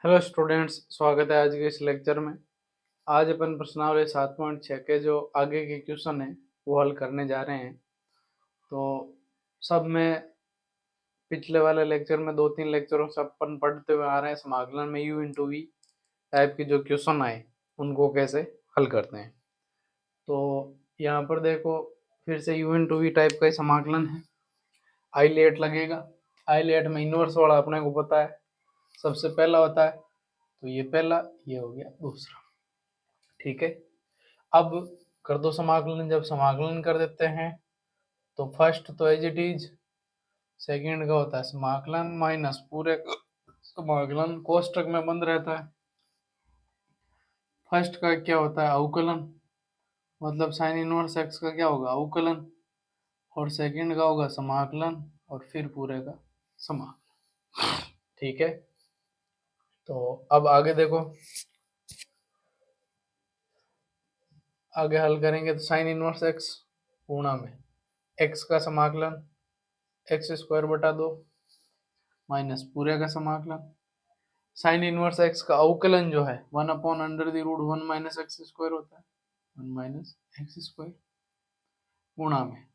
Hello students, स्वागत है आज के इस लेक्चर में। आज अपन प्रश्नावली 7.6 के जो आगे के क्वेश्चन है वो हल करने जा रहे हैं। तो सब में पिछले वाले लेक्चर में 2-3 लेक्चरों से अपन पढ़ते हुए आ रहे हैं समाकलन में u इंटू वी टाइप के जो क्वेश्चन आए उनको कैसे हल करते हैं। तो यहाँ पर देखो, फिर से u इंटू वी टाइप का ही समाकलन है। आई लेट लगेगा। आई लेट में इनवर्स वाला अपने को पता है, सबसे पहला होता है। तो ये पहला, ये हो गया दूसरा। ठीक है, अब कर दो समाकलन। जब समाकलन कर देते हैं तो फर्स्ट तो एज इट इज, सेकंड का होता है समाकलन माइनस पूरे समाकलन कोष्टक में बंद रहता है। फर्स्ट का क्या होता है अवकलन, मतलब साइन इनवर्स एक्स का क्या होगा अवकलन, और सेकंड का होगा समाकलन और फिर पूरे का समाकलन। ठीक है, तो अब आगे देखो, आगे हल करेंगे तो साइन इनवर्स एक्स पूर्णा में एक्स का समाकलन एक्स स्क्वायर बटा 2 माइनस पूरे का समाकलन साइन इनवर्स एक्स का अवकलन जो है 1/√1 माइनस एक्स स्क्वायर होता है, 1 माइनस एक्स स्क्वायर गुणा में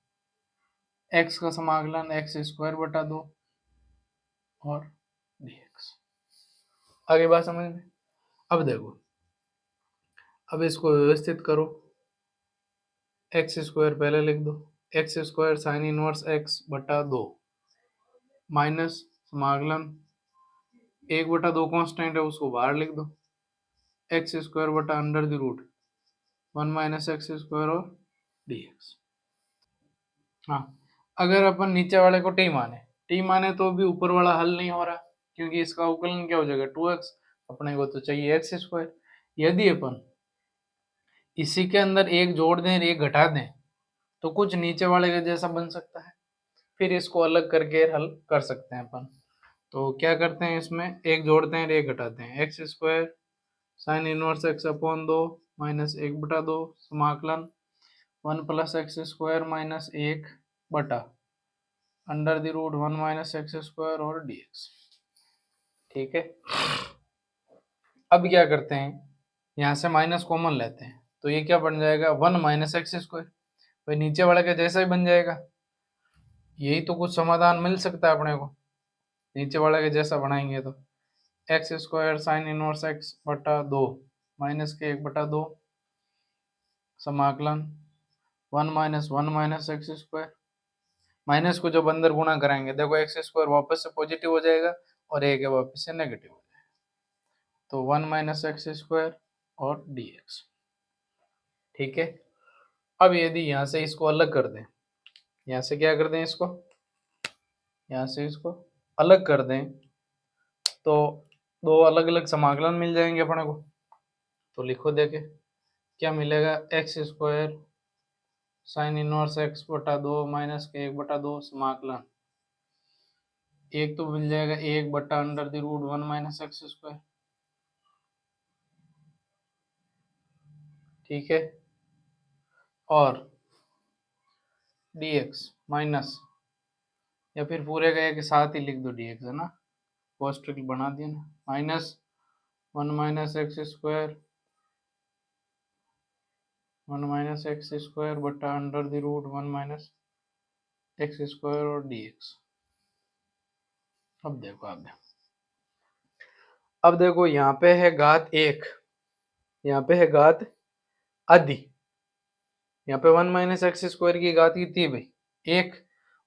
एक्स का समाकलन एक्स स्क्वायर बटा 2 और dx। आगे बात समझ में। अब देखो, अब इसको व्यवस्थित करो। एक्स स्क्वायर पहले लिख दो, x square sine inverse x बटा 2 माइनस समाकलन 1/2 कांस्टेंट है उसको बाहर लिख दो, एक्स स्क्वायर बटा √1 माइनस एक्स स्क्वायर और dx। हाँ, अगर अपन नीचे वाले को टी माने तो भी ऊपर वाला हल नहीं हो रहा, क्योंकि इसका अवकलन क्या हो जाएगा 2x। अपने को तो चाहिए एक्स स्क्वायर। यदि अपन इसी के अंदर एक जोड़ दें और एक घटा दें तो कुछ नीचे वाले का जैसा बन सकता है, फिर इसको अलग करके हल कर सकते हैं अपन। तो क्या करते हैं, इसमें एक जोड़ते हैं और एक घटाते हैं, x square sine inverse x upon 2 minus 1/2 समाकलन 1 प्लस एक्स स्क्वायर माइनस 1 बटा √1 माइनस एक्स स्क्वायर और dx। ठीक है, अब क्या करते हैं, यहाँ से माइनस कॉमन लेते हैं तो ये क्या बन जाएगा 1 माइनस एक्स स्क्वायर, भाई नीचे वाले का जैसा ही बन जाएगा। यही तो कुछ समाधान मिल सकता है अपने को, नीचे वाले के जैसा बनाएंगे तो x square sine inverse x बटा 2 माइनस के 1/2 समाकलन 1 minus 1 minus x square, minus को जब अंदर गुणा कराएंगे देखो एक्स स्क्वायर वापस से पॉजिटिव हो जाएगा और एक है वापस से नेगेटिव हो जाएगा, तो 1 माइनस एक्स स्क्वायर और dx। ठीक है, अब यदि यहाँ से इसको अलग कर दें, यहाँ से क्या कर दें, इसको यहाँ से इसको अलग कर दें तो दो अलग अलग समाकलन मिल जाएंगे अपने को। तो लिखो देखे क्या मिलेगा, x square sine inverse x बटा 2 माइनस के 1/2 समाकलन, एक तो मिल जाएगा 1/√1 माइनस एक्स स्क्वायर। ठीक है, और dx माइनस, या फिर पूरे का एक साथ ही लिख दो dx, है ना, कोष्टक बना दिया ना, minus 1 minus x square 1 minus x square बटा √1 माइनस एक्स स्क्वायर और dx। अब देखो, अब देखो यहाँ पे है घात 1, यहाँ पे है घात आधी, यहाँ पे 1 माइनस एक्स स्क्वायर की घात कितनी है भाई 1,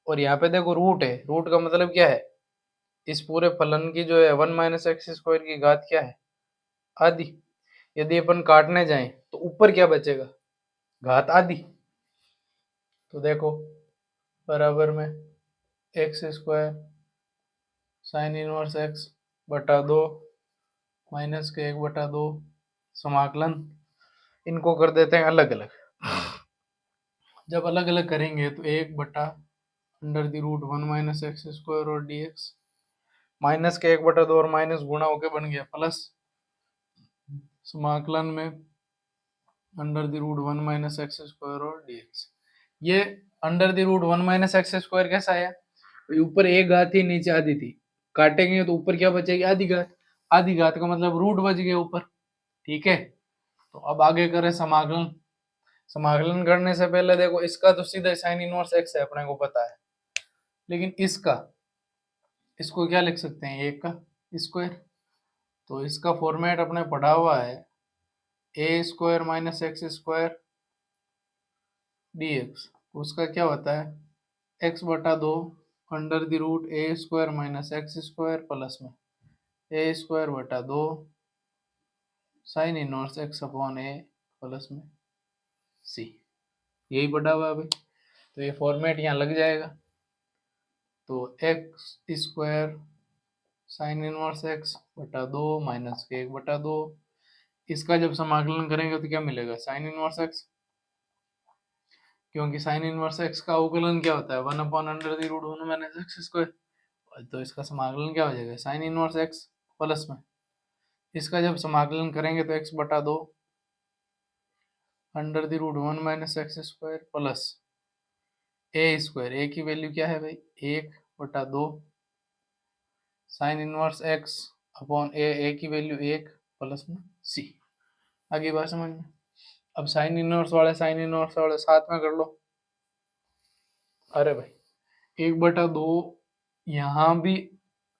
और यहाँ पे देखो रूट है, रूट का मतलब क्या है, इस पूरे फलन की जो है 1 माइनस एक्स स्क्वायर की घात क्या है आधी। यदि अपन काटने जाएं तो ऊपर क्या बचेगा घात आधी। तो देखो बराबर में x square sine inverse x बटा 2 माइनस के 1/2 समाकलन, इनको कर देते हैं अलग अलग। जब अलग अलग करेंगे तो 1/√1 माइनस एक्स स्क्वायर और dx, माइनस के 1/2 और माइनस गुणा होके बन गया प्लस समाकलन में √1 माइनस एक्स स्क्वायर और dx। ये √1 माइनस एक्स स्क्वायर कैसा आया, ऊपर एक घात थी नीचे आधी थी, काटेंगे तो ऊपर क्या बचेगी आधी घात, आधी घात का मतलब रूट बच गया ऊपर, ठीक है। तो अब आगे करें समाकलन। समाकलन करने से पहले देखो इसका तो सीधा साइन इनवर्स एक्स है, अपने को पता है, लेकिन इसको क्या लिख सकते हैं, एक का स्क्वायर। तो इसका फॉर्मेट अपने पढ़ा हुआ है a square minus x square d x. उसका क्या होता है एक्स बटा दो under the root a square minus x square plus में ए स्क्वायर बटा दो sine inverse x upon a plus में सी। यही पढ़ा हुआ है भाई, तो ये फॉर्मेट यहाँ लग जाएगा। तो x square sine inverse x बटा दो माइनस के एक बटा दो, इसका जब समाकलन करेंगे तो क्या मिलेगा साइन इनवर्स एक्स, क्योंकि साइन इनवर्स एक्स का अवकलन क्या होता है one upon under the root one minus x square. तो इसका समाकलन क्या हो जाएगा साइन इनवर्स एक्स प्लस में इसका जब समाकलन करेंगे तो एक्स बटा दो under the root one minus x square plus a square, a की वैल्यू क्या है भाई एक बटा दो sine inverse x upon a की वैल्यू एक प्लस में सी। आगे बात समझ में। अब साइन इनवर्स वाले साथ में कर लो। अरे भाई एक बटा दो यहाँ भी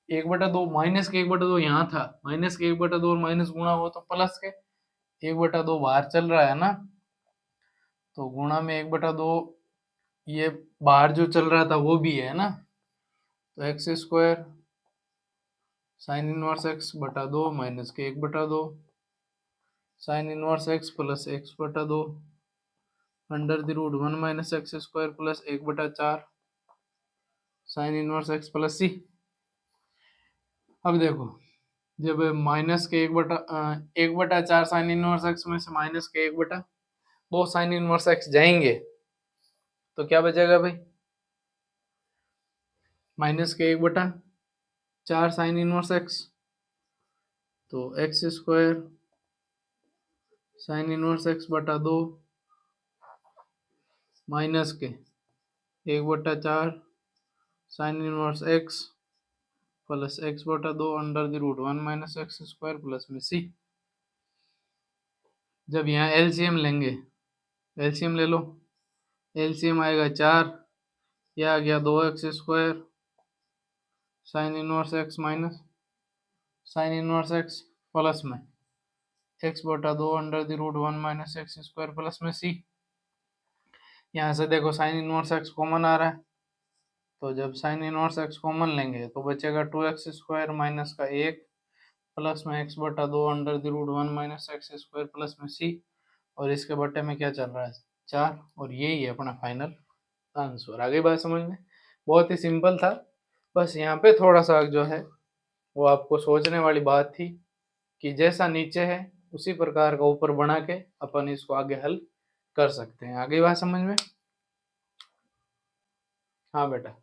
एक बटा दो माइनस के एक बटा दो यहाँ था, माइनस के एक बटा दो और माइनस गुणा हुआ तो प्लस के एक बटा दो बाहर चल रहा है ना, तो गुणा में एक बटा दो ये बाहर जो चल रहा था वो भी है ना। तो x square sine inverse x बटा दो माइनस के एक बटा दो sine inverse x plus x बटा दो under the root one minus x square plus एक बटा चार sine inverse x plus c. अब देखो जब माइनस के एक बटा चार साइन इनवर्स एक्स में से माइनस के एक बटा दो साइन इनवर्स एक्स जाएंगे तो क्या बचेगा भाई माइनस के एक बटा चार साइन इनवर्स एक्स, तो x square sine inverse x बटा दो माइनस के एक बटा चार sine inverse x plus x बटा दो under the root one minus x square plus में सी। जब यहाँ एलसीएम लेंगे, एलसीएम ले लो, एलसीएम आएगा चार, यह आ गया दो x square sine inverse x minus sine inverse x plus में एक्स बटा दो under the root one minus x square plus में सी। यहाँ से देखो साइन इनवर्स एक्स कॉमन आ रहा है, तो जब साइन इनवर्स एक्स कॉमन लेंगे तो बचेगा टू एक्स स्क्वायर माइनस का एक प्लस में एक्स बटा दो under the root one minus x square plus में सी, और इसके बटे में क्या चल रहा है चार, और यही है अपना फाइनल आंसर। आगे बात समझ में, बहुत ही सिंपल था, बस यहाँ पे थोड़ा सा जो है वो आपको सोचने वाली बात थी कि जैसा नीचे है उसी प्रकार का ऊपर बना के अपन इसको आगे हल कर सकते हैं। आगे बात समझ में। हाँ बेटा,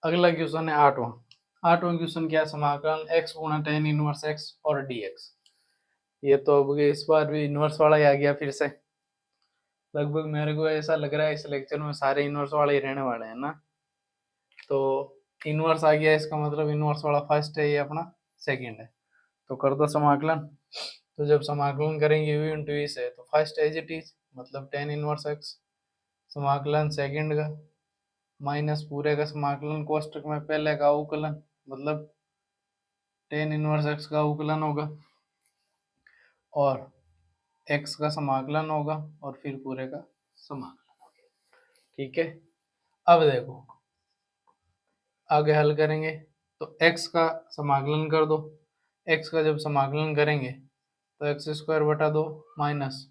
अगला क्वेश्चन है आठवां क्वेश्चन क्या, समाकलन एक्स गुणा टेन इनवर्स एक्स और डी एक्स। ये तो अब इस बार भी इनवर्स वाला ही आ गया फिर से, लगभग मेरे को ऐसा लग रहा है इस लेक्चर में सारे इनवर्स वाले ही रहने वाले हैं ना। तो इनवर्स आ गया, इसका मतलब इनवर्स वाला फर्स्ट है, ये अपना सेकंड है। तो कर दो समाकलन। तो जब समाकलन करेंगे u इंटू ई से, तो फर्स्ट एज इट इज मतलब टेन इनवर्स एक्स समाकलन सेकंड का माइनस पूरे का समाकलन कोष्टक में पहले का अवकलन मतलब टेन इनवर्स एक्स का अवकलन होगा और एक्स का समाकलन होगा और फिर पूरे का समाकलन होगा, ठीक है। अब देखो आगे हल करेंगे तो x का समाकलन कर दो, x का जब समाकलन करेंगे तो एक्स स्क्वायर बटा दो माइनस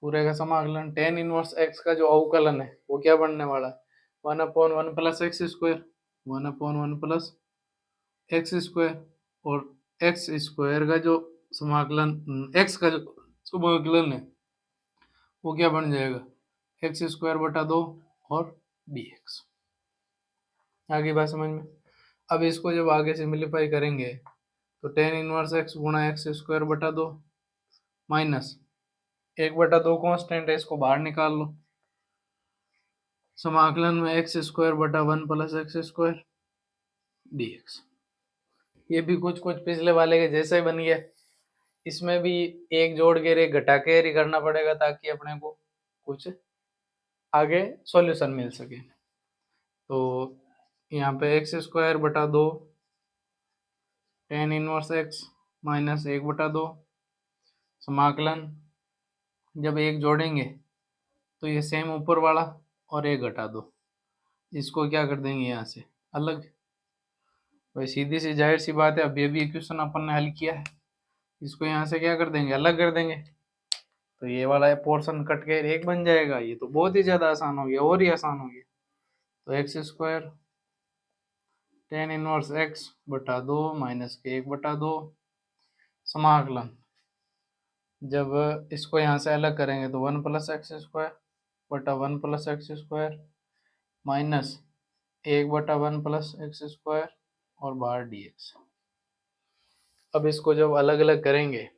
पूरे का समाकलन टेन इनवर्स x का जो अवकलन है वो क्या बनने वाला है one upon one plus x square, one upon one plus x square, और एक्स स्क्वायर का जो समाकलन x का जो समाकलन है वो क्या बन जाएगा एक्स स्क्वायर बटा दो और dx। आगे बात समझ में। अब इसको जब आगे सिंप्लीफाई करेंगे तो टेन इनवर्स एक्स गुणा एक्स स्क्वायर बटा दो माइनस एक बटा दो कॉन्स्टेंट है, इसको बाहर निकाल लो, समाकलन में एक्स स्क्वायर बटा one plus x square dx। ये भी कुछ कुछ पिछले वाले के जैसे ही बन गया। इसमें भी एक जोड़ के रे घटा के ही करना पड़ेगा ताकि अपने को कुछ आगे सॉल्यूशन मिल सके। तो यहाँ पे एक्स स्क्वायर बटा 2 टेन इनवर्स एक्स माइनस 1/2 समाकलन, जब एक जोड़ेंगे तो ये सेम ऊपर वाला और एक घटा दो, इसको क्या कर देंगे यहाँ से अलग। भाई सीधी सी जाहिर सी बात है, अब ये भी इक्वेशन अपन ने हल किया है, इसको यहाँ से क्या कर देंगे अलग कर देंगे, तो ये वाला पोर्शन कट के एक बन जाएगा। ये तो बहुत ही ज्यादा आसान हो गया, और ही आसान हो गया। तो x square tan inverse x बटा 2 माइनस के 1/2 समाकलन, जब इसको यहाँ से अलग करेंगे तो 1 प्लस एक्स स्क्वायर बटा 1 plus x square minus 1/1 plus x square और बाहर dx। अब इसको जब अलग अलग करेंगे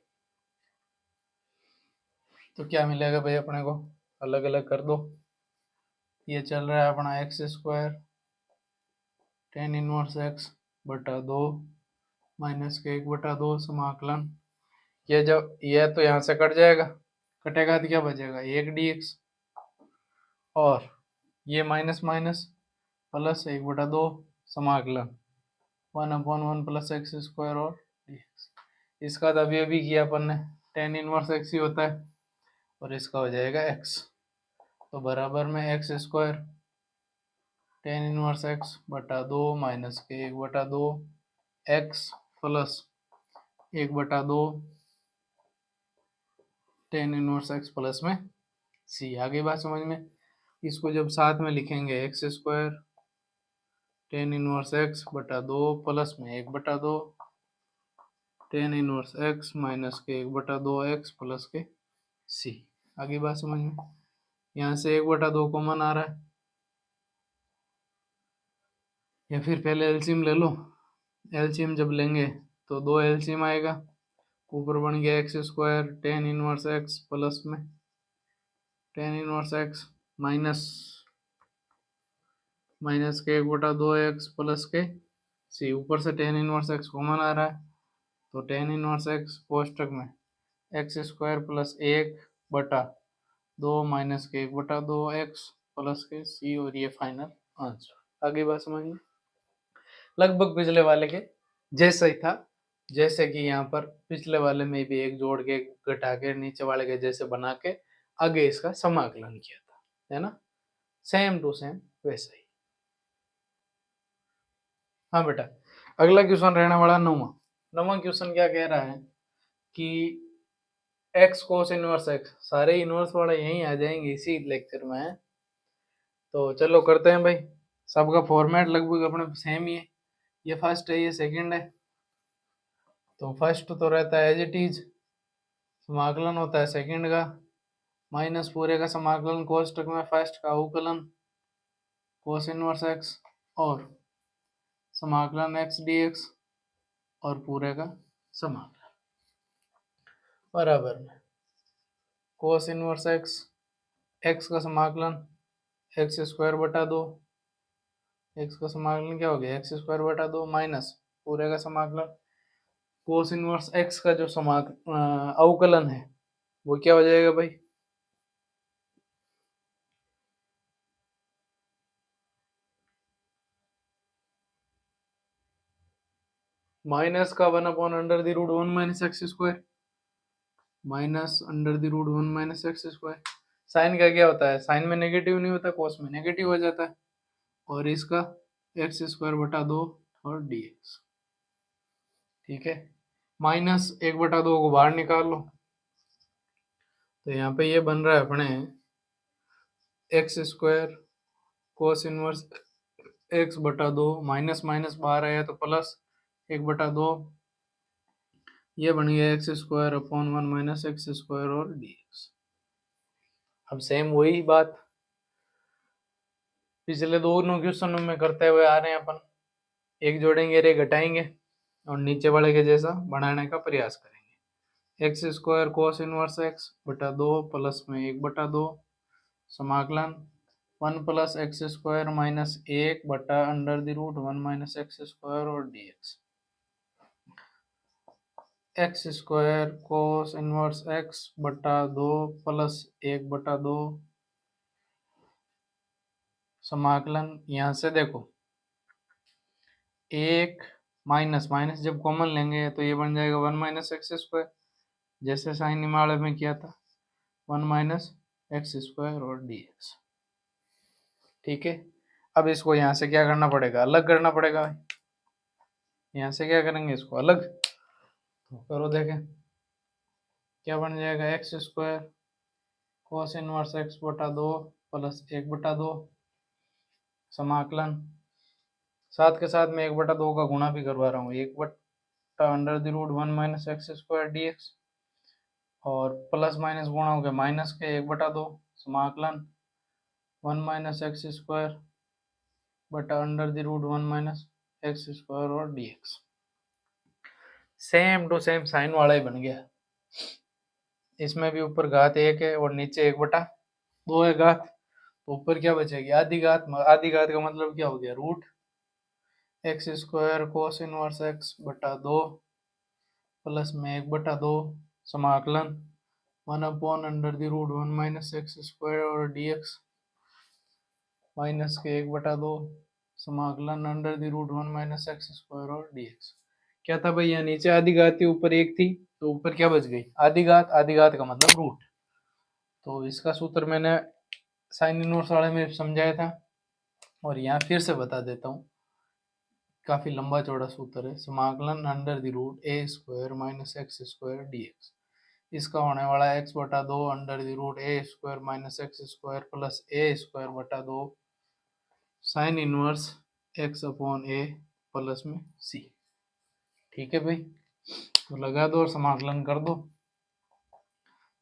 तो क्या मिलेगा भाई अपने को, अलग अलग कर दो। ये चल रहा है अपना x square tan inverse x बटा 2 माइनस के 1/2 समाकलन, ये जब ये तो यहाँ से कट जाएगा, कटेगा तो क्या बचेगा 1 dx, और ये माइनस माइनस प्लस 1/2 समाकलन 1/1 प्लस एक्स स्क्वायर और dx। इसका तो अभी किया अपन ने, टेन इनवर्स एक्स ही होता है और इसका हो जाएगा x, तो बराबर में x square tan inverse x बटा 2 माइनस के 1/2 x plus 1/2 tan inverse x plus में c। आगे बात समझ में। इसको जब साथ में लिखेंगे x square tan inverse x बटा 2 प्लस में 1/2 टेन इनवर्स एक्स माइनस के 1/2 एक्स प्लस के c। आगे बात समझ में। यहाँ से 1/2 कॉमन आ रहा है, या फिर पहले एलसीएम ले लो। एलसीएम जब लेंगे तो 2 एलसीएम आएगा, ऊपर बन गया x square tan inverse x plus में टेन इनवर्स एक्स माइनस के 1/2 एक्स प्लस के c। ऊपर से टेन इनवर्स एक्स कॉमन आ रहा है, तो टेन इनवर्स एक्स कोष्टक में एक्स स्क्वायर प्लस 1/2 माइनस के 1/2 एक्स प्लस के c, और ये फाइनल आंसर। आगे बात समझ में। लगभग पिछले वाले के जैसा ही था, जैसे कि यहाँ पर पिछले वाले में भी एक जोड़ के घटा के नीचे वाले के जैसे बना के आगे इसका समाकलन किया था, है ना, सेम टू सेम वैसा ही। हाँ बेटा, अगला क्वेश्चन रहने वाला 9वां क्वेश्चन क्या कह रहा है कि एक्स कोस इनवर्स एक्स, सारे इनवर्स वाले यहीं आ जाएंगे इसी लेक्चर में। तो चलो करते हैं भाई, सबका फॉर्मेट लगभग अपने सेम ही है। ये फर्स्ट है, ये सेकंड है। तो फर्स्ट तो रहता है एज इट इज, समाकलन होता है सेकंड का, माइनस पूरे का समाकलन कोष्टक में फर्स्ट का अवकलन कोस इनवर्स एक्स और समाकलन एक्स डीएक्स और पूरे का समाकलन बराबर में कोस इनवर्स एक्स का समाकलन एक्स स्क्वायर बटा 2, एक्स का समाकलन क्या हो गया एक्स स्क्वायर बटा 2 माइनस पूरे का समाकलन कोस इनवर्स एक्स का जो अवकलन है वो क्या हो जाएगा भाई, माइनस का 1/√1 minus x square minus √1 minus x square. Sine का क्या होता है, साइन में नेगेटिव नहीं होता, कोस में नेगेटिव हो जाता है, और इसका एक्स स्क्वायर बटा 2 और dx। ठीक है, माइनस 1/2 को बाहर निकाल लो, तो यहाँ पे ये बन रहा है अपने x square cos inverse x बटा 2 माइनस माइनस बाहर आया तो प्लस 1/2, ये बन गया x square upon 1 minus x square और dx। अब सेम वही बात पिछले दोनों क्वेश्चनों में करते हुए आ रहे हैं अपन, एक जोड़ेंगे रे घटाएंगे और नीचे वाले के जैसा बनाने का प्रयास करेंगे। X square cos inverse x बटा 2 प्लस में 1/2 समाकलन 1 plus x square minus 1/√1 minus x square और dx। X square cos inverse x बटा 2 प्लस 1/2 समाकलन। यहाँ से देखो एक माइनस माइनस जब कॉमन लेंगे तो ये बन जाएगा 1 माइनस एक्स स्क्वायर, जैसे साइन निमाड़े में किया था 1 माइनस एक्स स्क्वायर और डी एक्स। ठीक है, अब इसको यहाँ से क्या करना पड़ेगा, अलग करना पड़ेगा। यहाँ से क्या करेंगे, इसको अलग तो करो, देखें क्या बन जाएगा, x square cos inverse x बटा 2 प्लस 1/2 समाकलन। साथ के साथ में 1/2 का गुणा भी करवा रहा हूँ, 1/√1 minus x square d x, और प्लस माइनस गुणा हो गया माइनस के 1/2 समाकलन 1 माइनस एक्स स्क्वायर बटा √1 माइनस एक्स स्क्वायर और d x. Same to same sine वाला ही बन गया। इसमें भी ऊपर घात 1 है और नीचे 1/2 है घात, तो ऊपर क्या बचेगी, आधी घात। आधी घात का मतलब क्या हो गया, root x square cos inverse x बटा 2 प्लस में 1/2 समाकलन 1/√1 माइनस एक्स स्क्वायर और डी एक्स माइनस के 1/2 समाकलन √1 माइनस एक्स स्क्वायर और डी एक्स। क्या था भाई, यहाँ नीचे आधी घात थी ऊपर 1 थी, तो ऊपर क्या बच गई, आधी घात। आधी घात का मतलब रूट। तो इसका सूत्र मैंने साइन इनवर्स वाले में समझाया था और यहाँ फिर से बता देता हूँ, काफी लंबा चौड़ा सूत्र है। समाकलन √a² minus x square d x, इसका होने वाला है x/2 √a² minus x square plus a²/2 sine inverse x/a plus में c। ठीक है भाई, तो लगा दो और समाकलन कर दो।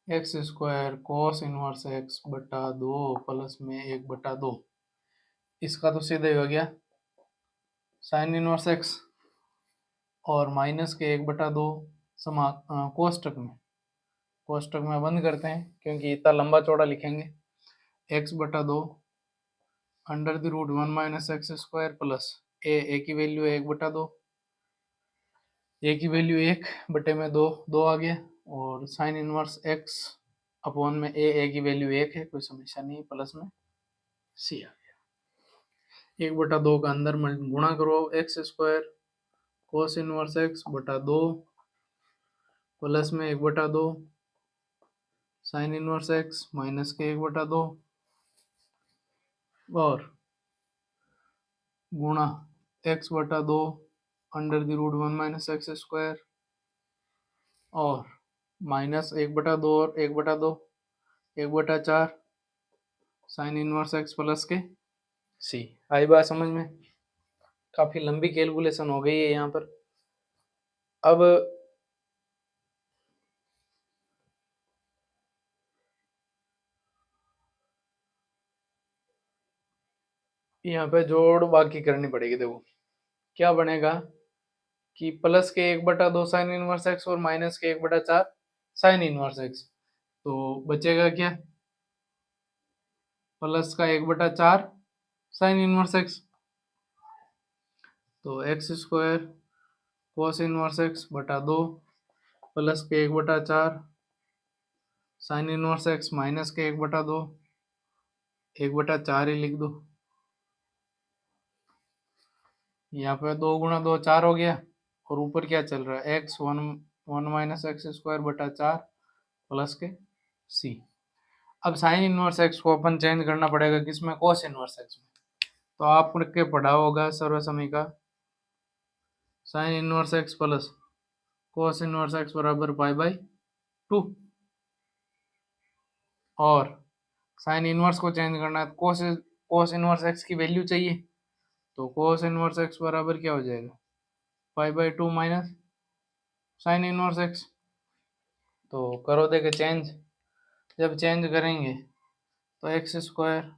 X square cos inverse x बटा 2 प्लस में 1/2, इसका तो सीधे हो गया साइन इनवर्स एक्स और माइनस के 1/2 कोष्टक में बंद करते हैं क्योंकि इतना लंबा चौड़ा लिखेंगे। x/2 √1 minus x square plus a की वैल्यू है 1/2, ए की वैल्यू 1/2 2 आ गया, और साइन इनवर्स एक्स अपॉन में ए की वैल्यू 1 है, कोई समस्या नहीं, प्लस में सी आ गया। 1/2 का अंदर गुणा करो, x square cos inverse x बटा 2 प्लस में 1/2 साइन इनवर्स एक्स माइनस के 1/2 और गुणा x/2 √1 माइनस एक्स स्क्वायर और माइनस 1/2 और 1/2 1/4 साइन इनवर्स एक्स प्लस के सी। आई बात समझ में, काफी लंबी कैलकुलेशन हो गई है यहाँ पर। अब यहाँ पे जोड़ बाकी करनी पड़ेगी। देखो क्या बनेगा कि प्लस के 1/2 साइन इनवर्स एक्स और माइनस के 1/4 साइन इनवर्स एक्स, तो बचेगा क्या, प्लस का 1/4 साइन इनवर्स एक्स, तो x square cos inverse x बटा 2 प्लस के 1/4 साइन इनवर्स एक्स माइनस के 1/2 1/4 ही लिख दो। यहाँ पे 2 गुणा 2 4 हो गया, और ऊपर क्या चल रहा है, एक्स 1 माइनस एक्स स्क्वायर बटा 4 प्लस के सी। अब साइन इनवर्स एक्स को अपन चेंज करना पड़ेगा किसमें, कोस इनवर्स एक्स में। तो आपके पढ़ा होगा सर्वसमी का sign inverse x plus cos inverse x बराबर π/2, और साइन इनवर्स को चेंज करना है, कोस इनवर्स एक्स की वैल्यू चाहिए, तो कोस इनवर्स एक्स बराबर क्या हो जाएगा, π/2 माइनस साइन इनवर्स एक्स। तो करो देखे चेंज, जब चेंज करेंगे तो x square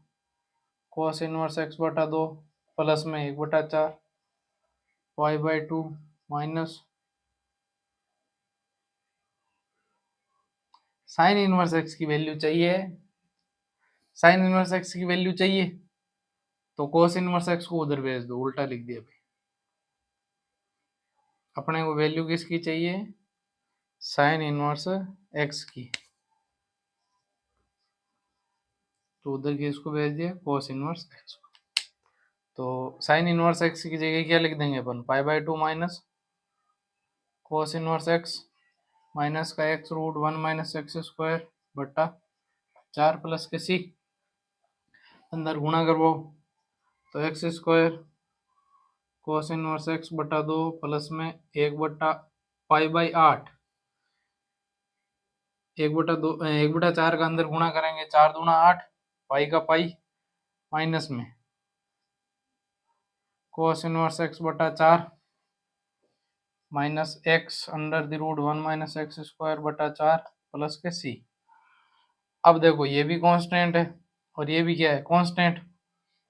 cos inverse x बटा 2 प्लस में 1/4 π/2 माइनस साइन इनवर्स एक्स की वैल्यू चाहिए, साइन इनवर्स एक्स की वैल्यू चाहिए तो कोस इनवर्स एक्स को उधर भेज दो, उल्टा लिख दिया भाई। अपने को वैल्यू किसकी चाहिए, साइन इनवर्स एक्स की, तो उधर की इसको भेज दिया कोस इनवर्स एक्स। तो साइन इनवर्स एक्स की जगह क्या लिख देंगे अपन, π/2 minus cos inverse x minus का x root 1 minus x square बट्टा 4 प्लस के सी, अंदर गुणा करवाओ तो x square cos inverse x बटा 2 प्लस में 1/π/8, 1/2 1/4 का अंदर गुणा करेंगे 4 दूना 8, पाई का पाई माइनस में कोस इनवर्स एक्स बटा 4 minus x under the root 1 minus x square बटा 4 प्लस के सी। अब देखो ये भी कांस्टेंट है और ये भी क्या है कांस्टेंट,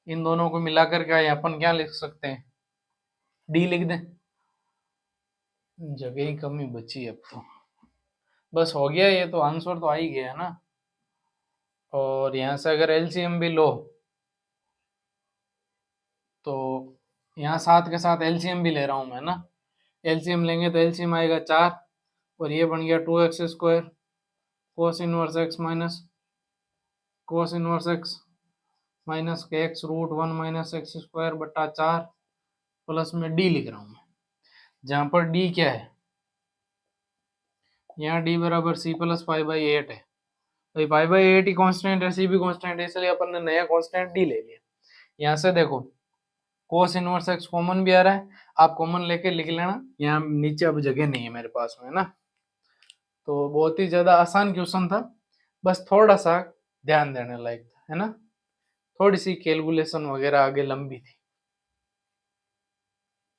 इन दोनों को मिलाकर क्या है अपन क्या लिख सकते हैं, डी लिख दें, जगह ही कमी बची अब तो, बस हो गया ये, तो आंसर तो आ ही गया ना। और यहाँ से अगर एलसीएम भी लो तो यहाँ 7 के साथ एलसीएम भी ले रहा हूँ मैं ना, एलसीएम लेंगे तो एलसीएम आएगा 4 और ये बन गया 2x square cos inverse x minus cos inverse x minus के x root 1 minus x square बटा 4 प्लस में डी लिख रहा हूँ मैं, जहाँ पर डी क्या है, यहाँ डी बराबर सी प्लस 5/8 है, तो 5/8 ही कांस्टेंट है, सी भी कांस्टेंट है, इसलिए अपन ने नया कांस्टेंट डी ले लिया। यहाँ से देखो कोस इनवर्स एक्स कॉमन भी आ रहा है, आप कॉमन लेके लिख लेना, यहाँ नीचे अब जगह नहीं है मेरे पास में ना। तो बहुत ही ज्यादा आसान क्वेश्चन था, बस थोड़ा सा ध्यान देने लायक था, है ना, थोड़ी सी कैलकुलेशन वगैरह आगे लंबी थी।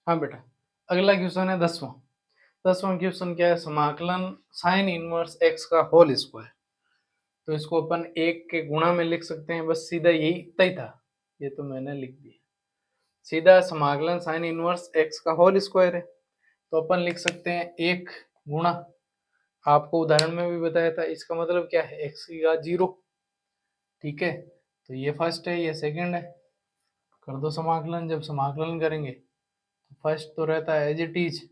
हाँ बेटा, अगला क्वेश्चन है 10वां क्वेश्चन क्या है, समाकलन साइन इनवर्स एक्स का होल स्क्वायर। तो इसको अपन एक के गुणा में लिख सकते हैं, बस सीधा यही इतना ही था, ये तो मैंने लिख दिया, सीधा समाकलन साइन इनवर्स एक्स का होल स्क्वायर है, तो अपन लिख सकते हैं एक गुणा, आपको उदाहरण में भी बताया था, इसका मतलब क्या है एक्स की घात 0, ठीक है, तो ये फर्स्ट है ये सेकंड है, कर दो समाकलन। जब समाकलन करेंगे तो फर्स्ट तो रहता है एज इट इज,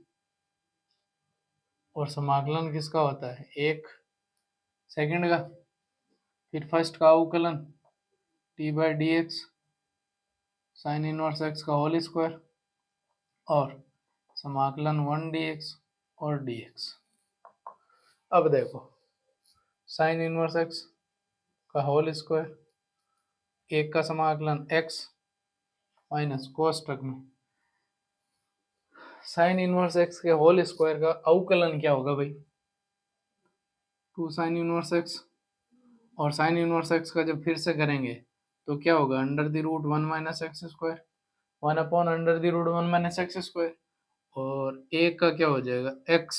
और समाकलन किसका होता है एक सेकंड का, फिर फर्स्ट का अवकलन t/dx साइन इनवर्स एक्स का होल स्क्वायर और समाकलन 1 dx और dx। अब देखो साइन इनवर्स एक्स का होल स्क्वायर, एक का समाकलन x माइनस कोष्टक में साइन इनवर्स एक्स के होल स्क्वायर का अवकलन क्या होगा भाई, 2 साइन इनवर्स एक्स, और साइन इनवर्स एक्स का जब फिर से करेंगे तो क्या होगा under the root 1 minus x square 1 under the root 1 minus x square, और एक का क्या हो जाएगा x,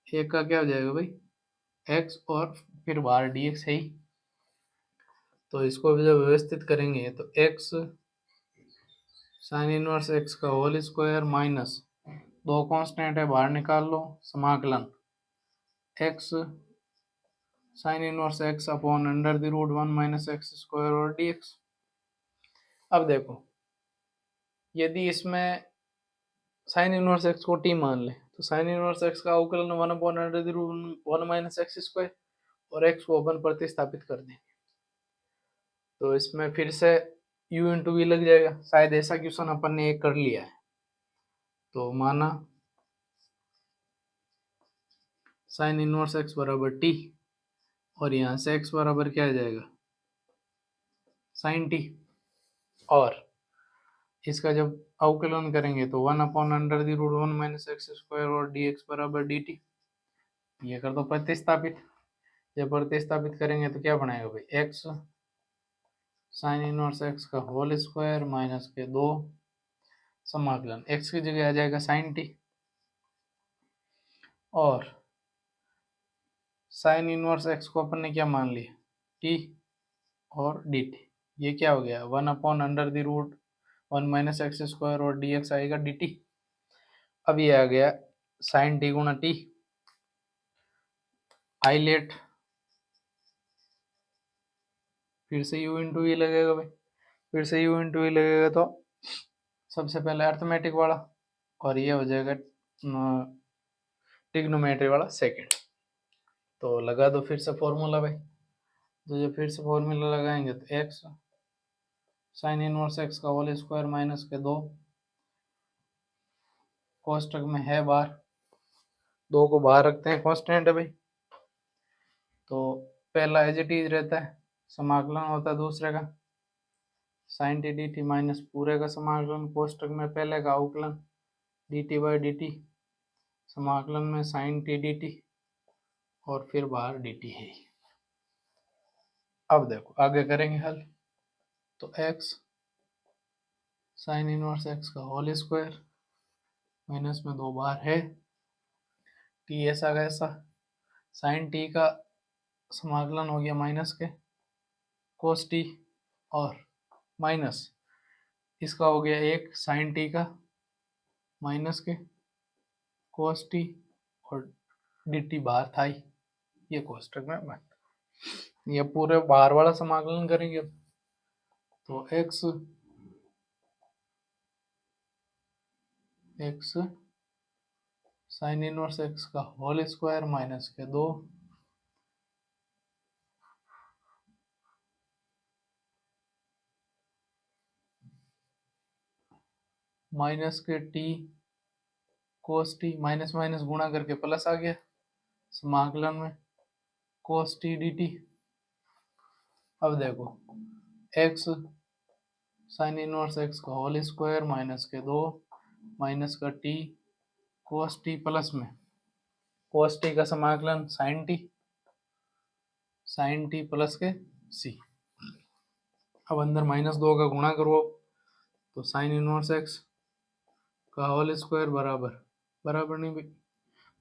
एक का क्या हो जाएगा भाई x और फिर बाहर dx है ही, तो इसको जब व्यवस्थित करेंगे तो x साइन इनवर्स एक्स का होल स्क्वायर माइनस दो कांस्टेंट है बाहर निकाल लो, समाकलन x sine inverse x upon under the root 1 minus x square और dx। अब देखो यदि इसमें साइन इनवर्स एक्स को t मान ले तो साइन इनवर्स एक्स का अवकलन 1 upon under the root 1 minus x square और x को अपन प्रतिस्थापित कर देंगे, तो इसमें फिर से u इंटू वी लग जाएगा, शायद ऐसा क्वेश्चन अपन ने एक कर लिया है, तो माना साइन इनवर्स एक्स बराबर t और यहाँ से x बराबर क्या आ जाएगा साइन t, और इसका जब अवकलन करेंगे तो 1 upon under the root 1 minus x square और dx बराबर dt, ये कर दो प्रतिस्थापित, जब प्रतिस्थापित करेंगे तो क्या बनाएगा भाई x साइन इनवर्स एक्स का होल स्क्वायर माइनस के 2 समाकलन x की जगह आ जाएगा साइन t, और साइन इनवर्स एक्स को अपन ने क्या मान लिया t और dt, ये क्या हो गया 1 upon under the root 1 minus x square और dx आएगा dt। अब ये आ गया साइन t गुणा t, आई लेट फिर से u इंटू वी लगेगा भाई, फिर से u इंटू वी लगेगा तो सबसे पहले अर्थमेटिक वाला, और ये हो जाएगा ट्रिग्नोमेट्री वाला सेकंड। तो लगा दो फिर से फॉर्मूला भाई। तो जब फिर से फॉर्मूला लगाएंगे तो एक्स साइन इनवर्स एक्स का होल स्क्वायर माइनस के 2 कोष्टक में है बार, 2 को बाहर रखते हैं, कांस्टेंट है भाई। तो पहला एज इट इज रहता है, समाकलन होता है दूसरे का sine t d t minus पूरे का समाकलन कोष्टक में पहले का अवकलन d t by d t समाकलन में साइन टी डी टी और फिर बाहर डी टी है। अब देखो आगे करेंगे हल। तो x साइन इनवर्स x का होल स्क्वायर माइनस में 2 बार है, t ऐसा कैसा, साइन t का समाकलन हो गया माइनस के कोस t और माइनस इसका हो गया 1 साइन t का माइनस के कोस t और dt बाहर था ही, ये कोष्टक में बन, ये पूरे बाहर वाला समाकलन करेंगे। तो x साइन इनवर्स x का होल स्क्वायर माइनस के 2 माइनस के t कोस t माइनस माइनस गुणा करके प्लस आ गया समाकलन में कोस t dt। अब देखो x साइन इनवर्स x का होल स्क्वायर माइनस के 2 माइनस का t कोस t प्लस में कोस t का समाकलन साइन t प्लस के c। अब अंदर -2 का गुणा करो तो साइन इनवर्स x का होल स्क्वायर बराबर नहीं भाई,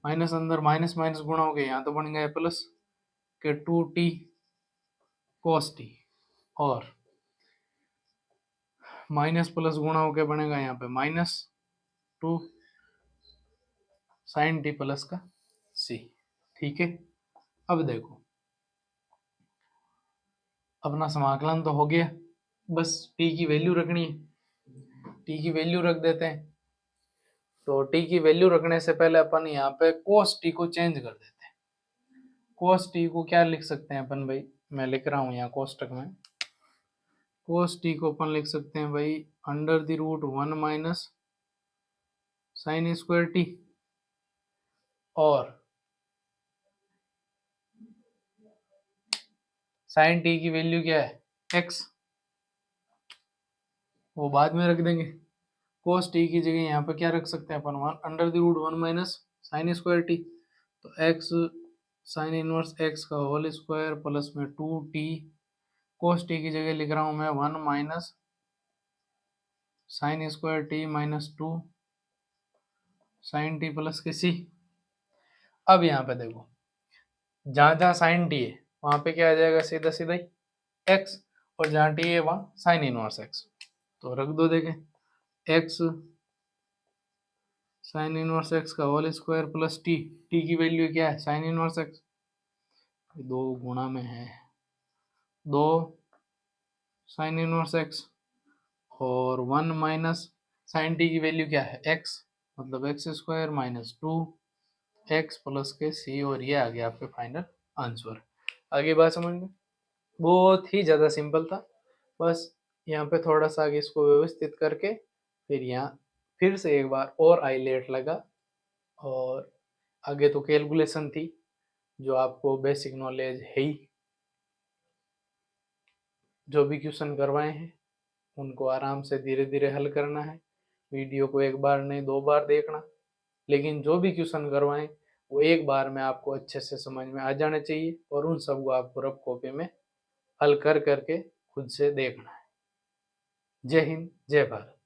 माइनस अंदर माइनस माइनस गुणा हो गया, यहाँ तो बन गया प्लस के 2t कोस t और माइनस प्लस गुणा होकर बनेगा यहाँ पे -2 साइन टी प्लस का c। ठीक है, अब देखो अपना समाकलन तो हो गया, बस t की वैल्यू रखनी है, t की वैल्यू रख देते हैं। तो t की वैल्यू रखने से पहले अपन यहाँ पे कोस t को चेंज कर देते हैं। कोस t को क्या लिख सकते हैं अपन भाई, मैं लिख रहा हूँ यहाँ कोष्टक में, कोस t को अपन लिख सकते हैं भाई √1 माइनस साइन स्क्वायर टी और साइन टी की वैल्यू क्या है x, वो बाद में रख देंगे। कोस टी की जगह यहाँ पे क्या रख सकते हैं अपन √1 माइनस साइन स्क्वायर टी, तो x साइन इनवर्स x का होल स्क्वायर प्लस में 2t कोस टी की जगह लिख रहा हूँ मैं 1 minus sine square t minus 2 sine t plus के c। अब यहाँ पे देखो जहाँ जहाँ साइन टी है वहाँ पे क्या आ जाएगा, सीधा सीधा ही x, और जहाँ t है वहाँ साइन इनवर्स x, तो रख दो। देखें x साइन इनवर्स x का होल स्क्वायर प्लस t की वैल्यू क्या है साइन इनवर्स x, 2 गुणा में है 2 साइन इनवर्स x और 1 माइनस साइन टी की वैल्यू क्या है x, मतलब x square minus 2x plus के c, और ये आ गया आपके फाइनल आंसर। आगे बात समझ में, बहुत ही ज़्यादा सिंपल था, बस यहाँ पे थोड़ा सा आगे इसको व्यवस्थित करके फिर यहाँ फिर से एक बार और आईलेट लगा, और आगे तो कैलकुलेशन थी जो आपको बेसिक नॉलेज है ही, जो भी क्वेश्चन करवाए हैं उनको आराम से धीरे धीरे हल करना है, वीडियो को एक बार नहीं 2 बार देखना, लेकिन जो भी क्वेश्चन करवाएं वो एक बार में आपको अच्छे से समझ में आ जाने चाहिए, और उन सबको आपको रफ कॉपी में हल कर करके खुद से देखना है। जय हिंद, जय भारत।